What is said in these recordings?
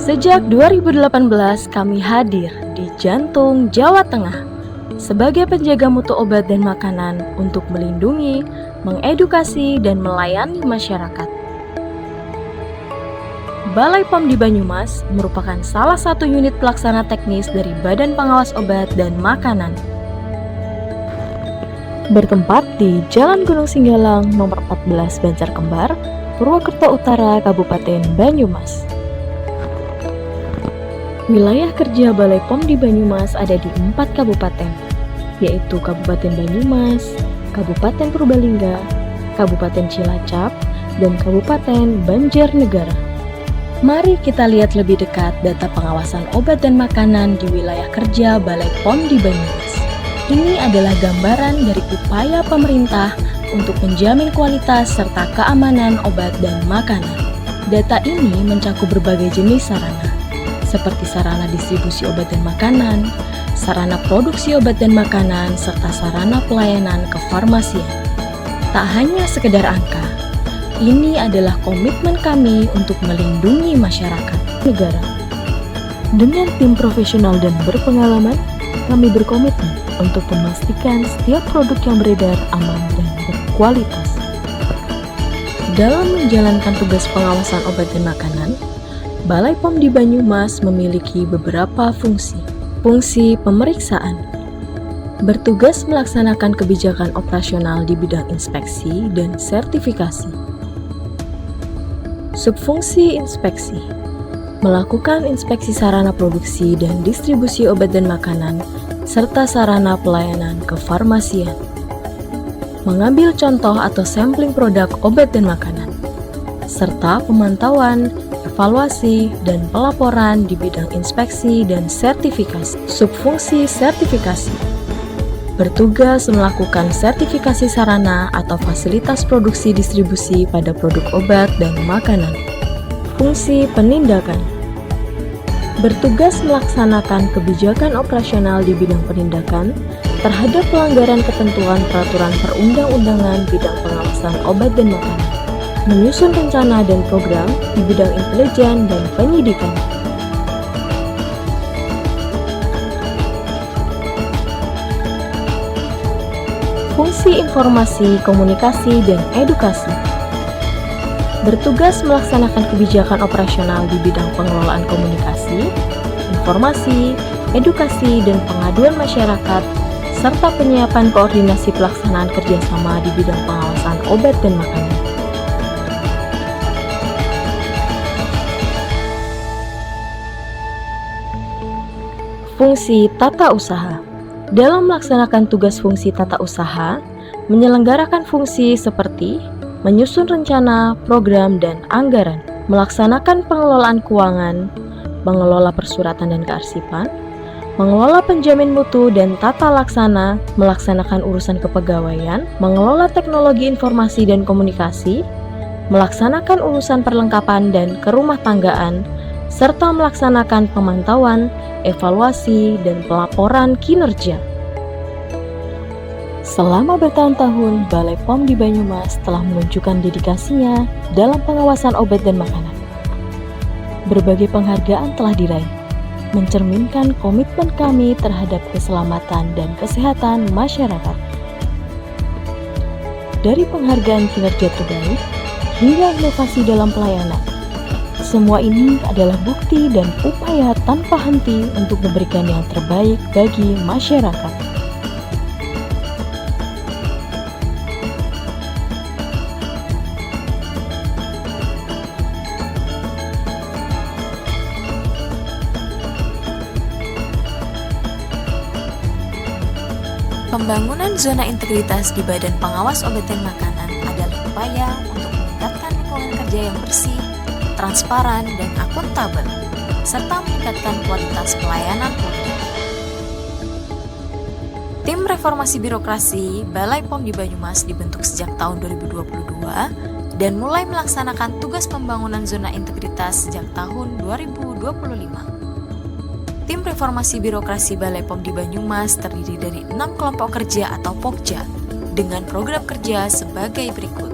Sejak 2018 kami hadir di jantung Jawa Tengah sebagai penjaga mutu obat dan makanan untuk melindungi, mengedukasi, dan melayani masyarakat. Balai POM di Banyumas merupakan salah satu unit pelaksana teknis dari Badan Pengawas Obat dan Makanan. Bertempat di Jalan Gunung Singgalang nomor 14 Banjarkembar, Purwokerto Utara, Kabupaten Banyumas. Wilayah kerja Balai POM di Banyumas ada di 4 kabupaten, yaitu Kabupaten Banyumas, Kabupaten Purbalingga, Kabupaten Cilacap, dan Kabupaten Banjarnegara. Mari kita lihat lebih dekat data pengawasan obat dan makanan di wilayah kerja Balai POM di Banyumas. Ini adalah gambaran dari upaya pemerintah untuk menjamin kualitas serta keamanan obat dan makanan. Data ini mencakup berbagai jenis sarana, seperti sarana distribusi obat dan makanan, sarana produksi obat dan makanan, serta sarana pelayanan kefarmasian. Tak hanya sekedar angka, ini adalah komitmen kami untuk melindungi masyarakat negara. Dengan tim profesional dan berpengalaman, kami berkomitmen untuk memastikan setiap produk yang beredar aman dan berkualitas. Dalam menjalankan tugas pengawasan obat dan makanan, Balai POM di Banyumas memiliki beberapa fungsi. Fungsi pemeriksaan, bertugas melaksanakan kebijakan operasional di bidang inspeksi dan sertifikasi. Subfungsi inspeksi, melakukan inspeksi sarana produksi dan distribusi obat dan makanan, serta sarana pelayanan kefarmasian. Mengambil contoh atau sampling produk obat dan makanan, serta pemantauan, evaluasi, dan pelaporan di bidang inspeksi dan sertifikasi. Subfungsi sertifikasi, bertugas melakukan sertifikasi sarana atau fasilitas produksi distribusi pada produk obat dan makanan. Fungsi penindakan, bertugas melaksanakan kebijakan operasional di bidang penindakan terhadap pelanggaran ketentuan peraturan perundang-undangan bidang pengawasan obat dan makanan, menyusun rencana dan program di bidang intelijen dan penyidikan. Fungsi informasi, komunikasi, dan edukasi, bertugas melaksanakan kebijakan operasional di bidang pengelolaan komunikasi, informasi, edukasi, dan pengaduan masyarakat, serta penyiapan koordinasi pelaksanaan kerjasama di bidang pengawasan obat dan makanan. Fungsi tata usaha, dalam melaksanakan tugas fungsi tata usaha, menyelenggarakan fungsi seperti menyusun rencana, program, dan anggaran, melaksanakan pengelolaan keuangan, mengelola persuratan dan kearsipan, mengelola penjamin mutu dan tata laksana, melaksanakan urusan kepegawaian, mengelola teknologi informasi dan komunikasi, melaksanakan urusan perlengkapan dan kerumah tanggaan, serta melaksanakan pemantauan, evaluasi, dan pelaporan kinerja. Selama bertahun-tahun, Balai POM di Banyumas telah menunjukkan dedikasinya dalam pengawasan obat dan makanan. Berbagai penghargaan telah diraih, mencerminkan komitmen kami terhadap keselamatan dan kesehatan masyarakat. Dari penghargaan kinerja terbaik hingga inovasi dalam pelayanan, semua ini adalah bukti dan upaya tanpa henti untuk memberikan yang terbaik bagi masyarakat. Pembangunan zona integritas di Badan Pengawas Obat dan Makanan adalah upaya untuk meningkatkan lingkungan kerja yang bersih, transparan, dan akuntabel, serta meningkatkan kualitas pelayanan publik. Tim Reformasi Birokrasi Balai POM di Banyumas dibentuk sejak tahun 2022 dan mulai melaksanakan tugas pembangunan zona integritas sejak tahun 2025. Tim Reformasi Birokrasi Balai POM di Banyumas terdiri dari 6 kelompok kerja atau Pokja dengan program kerja sebagai berikut.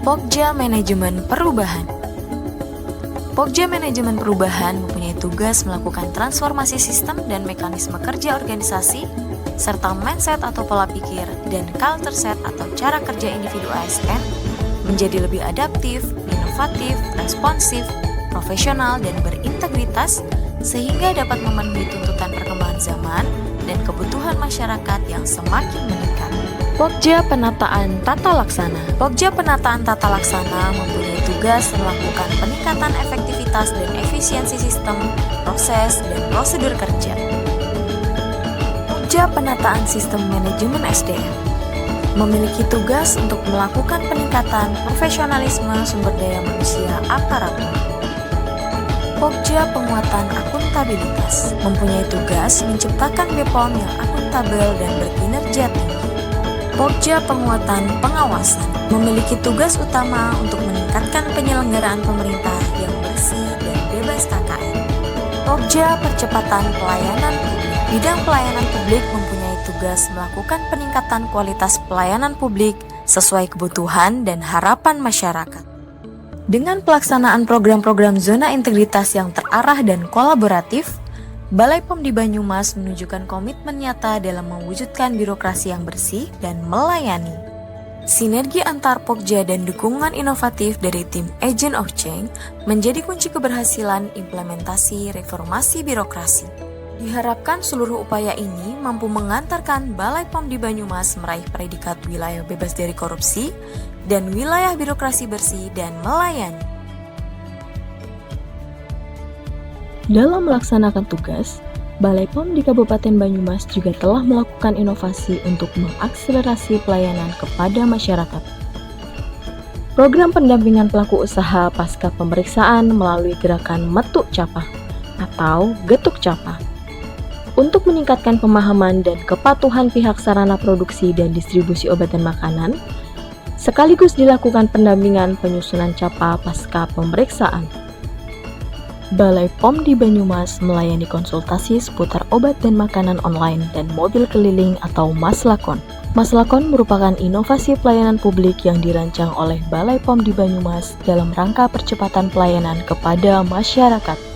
Pokja Manajemen Perubahan. Pokja Manajemen Perubahan mempunyai tugas melakukan transformasi sistem dan mekanisme kerja organisasi, serta mindset atau pola pikir dan culture set atau cara kerja individu ASN menjadi lebih adaptif, inovatif, responsif, profesional, dan berintegritas sehingga dapat memenuhi tuntutan perkembangan zaman dan kebutuhan masyarakat yang semakin meningkat. Pokja Penataan Tata Laksana. Pokja Penataan Tata Laksana mempunyai tugas melakukan peningkatan efektivitas dan efisiensi sistem, proses, dan prosedur kerja. Pokja Penataan Sistem Manajemen SDM memiliki tugas untuk melakukan peningkatan profesionalisme sumber daya manusia aparatur. Pokja Penguatan Akuntabilitas mempunyai tugas menciptakan BPOM yang akuntabel dan berkinerja tinggi. Pokja Penguatan Pengawasan memiliki tugas utama untuk meningkatkan penyelenggaraan pemerintah yang bersih dan bebas KKN. Pokja Percepatan Pelayanan Publik. Bidang pelayanan publik mempunyai tugas melakukan peningkatan kualitas pelayanan publik sesuai kebutuhan dan harapan masyarakat. Dengan pelaksanaan program-program zona integritas yang terarah dan kolaboratif, Balai POM di Banyumas menunjukkan komitmen nyata dalam mewujudkan birokrasi yang bersih dan melayani. Sinergi antar Pokja dan dukungan inovatif dari tim Agent of Change menjadi kunci keberhasilan implementasi reformasi birokrasi. Diharapkan seluruh upaya ini mampu mengantarkan Balai POM di Banyumas meraih predikat wilayah bebas dari korupsi dan wilayah birokrasi bersih dan melayani. Dalam melaksanakan tugas, Balai POM di Kabupaten Banyumas juga telah melakukan inovasi untuk mengakselerasi pelayanan kepada masyarakat. Program pendampingan pelaku usaha pasca pemeriksaan melalui gerakan Metuk Capa atau Getuk Capa untuk meningkatkan pemahaman dan kepatuhan pihak sarana produksi dan distribusi obat dan makanan, sekaligus dilakukan pendampingan penyusunan capa pasca pemeriksaan. Balai POM di Banyumas melayani konsultasi seputar obat dan makanan online dan mobil keliling atau Maslakon. Maslakon merupakan inovasi pelayanan publik yang dirancang oleh Balai POM di Banyumas dalam rangka percepatan pelayanan kepada masyarakat.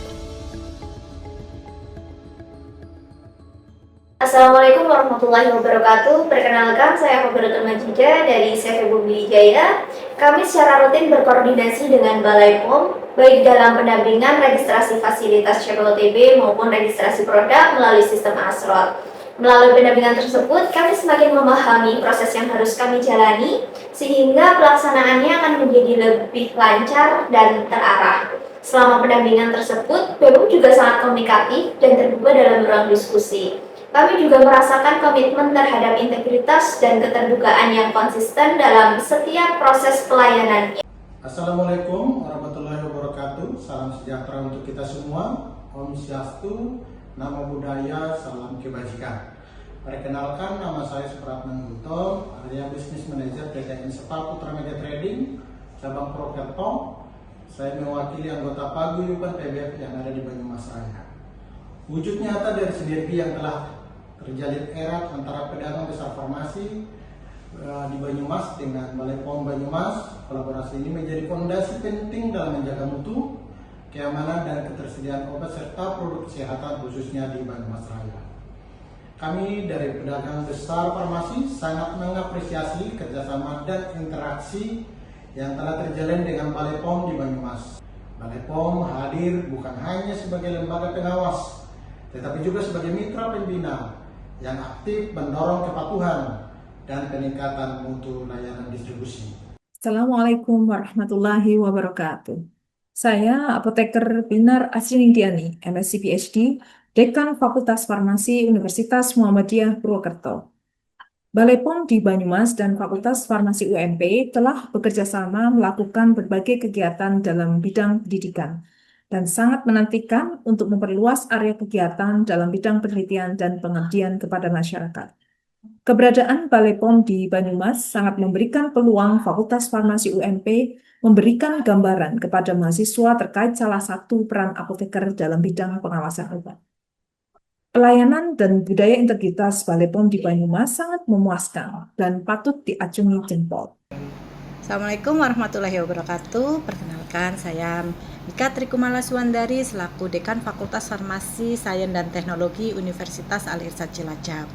Assalamualaikum warahmatullahi wabarakatuh. Perkenalkan, saya Fabrikan Majida dari CV Bumi Jaya. Kami secara rutin berkoordinasi dengan Balai POM, baik dalam pendampingan registrasi fasilitas CPOTB maupun registrasi produk melalui sistem ASROL. Melalui pendampingan tersebut, kami semakin memahami proses yang harus kami jalani, sehingga pelaksanaannya akan menjadi lebih lancar dan terarah. Selama pendampingan tersebut, BPOM juga sangat komunikatif dan terbuka dalam ruang diskusi. Kami juga merasakan komitmen terhadap integritas dan keterbukaan yang konsisten dalam setiap proses pelayanannya. Assalamualaikum warahmatullahi wabarakatuh. Salam sejahtera untuk kita semua. Om Swastiastu, Namo Buddhaya, Salam Kebajikan. Perkenalkan, nama saya Supratman Gunto, area Business Manager PT Insepa Putra Media Trading, cabang Purwokerto. Saya mewakili anggota paguyuban PBF yang ada di Banyumas Raya. Wujud nyata dari sinergi yang telah terjalin erat antara pedagang besar farmasi di Banyumas dengan Balai POM Banyumas. Kolaborasi ini menjadi fondasi penting dalam menjaga mutu, keamanan dan ketersediaan obat serta produk kesehatan khususnya di Banyumas Raya. Kami dari pedagang besar farmasi sangat mengapresiasi kerjasama dan interaksi yang telah terjalin dengan Balai POM di Banyumas. Balai POM hadir bukan hanya sebagai lembaga pengawas, tetapi juga sebagai mitra pembina yang aktif mendorong kepatuhan dan peningkatan mutu layanan distribusi. Assalamualaikum warahmatullahi wabarakatuh. Saya Apoteker Binar Asriningdiani, MSc PhD, Dekan Fakultas Farmasi Universitas Muhammadiyah Purwokerto. Balai POM di Banyumas dan Fakultas Farmasi UMP telah bekerjasama melakukan berbagai kegiatan dalam bidang pendidikan dan sangat menantikan untuk memperluas area kegiatan dalam bidang penelitian dan pengabdian kepada masyarakat. Keberadaan Balai POM di Banyumas sangat memberikan peluang Fakultas Farmasi UMP memberikan gambaran kepada mahasiswa terkait salah satu peran apoteker dalam bidang pengawasan obat. Pelayanan dan budaya integritas Balai POM di Banyumas sangat memuaskan dan patut diacungi jempol. Assalamualaikum warahmatullahi wabarakatuh. Perkenalkan, saya Mika Trikumala Suwandari selaku Dekan Fakultas Farmasi, Sains dan Teknologi Universitas Al-Irsyad Cilacap.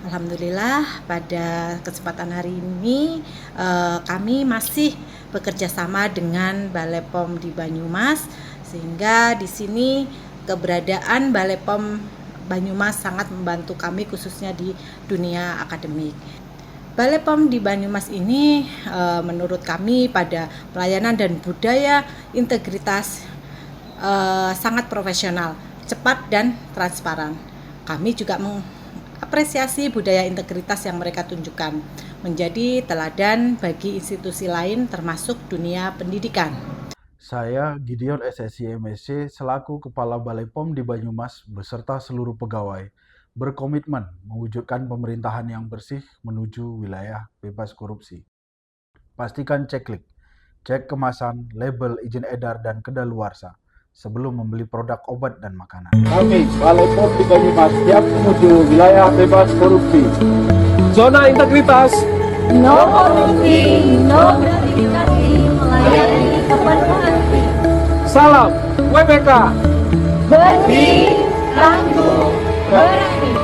Alhamdulillah pada kesempatan hari ini kami masih bekerja sama dengan Balai POM di Banyumas, sehingga di sini keberadaan Balai POM Banyumas sangat membantu kami khususnya di dunia akademik. Balai POM di Banyumas ini menurut kami pada pelayanan dan budaya integritas sangat profesional, cepat dan transparan. Kami juga mengapresiasi budaya integritas yang mereka tunjukkan, menjadi teladan bagi institusi lain termasuk dunia pendidikan. Saya Gideon SSI MSc selaku Kepala Balai POM di Banyumas beserta seluruh pegawai berkomitmen mewujudkan pemerintahan yang bersih menuju wilayah bebas korupsi. Pastikan cek kemasan, label, izin edar, dan kedaluarsa sebelum membeli produk obat dan makanan. Kami, Balai POM di Banyumas, siap menuju wilayah bebas korupsi. Zona integritas, No korupsi, no gratifikasi, melayani kepenuh hati. salam WBK. Bersih, tangguh, berani.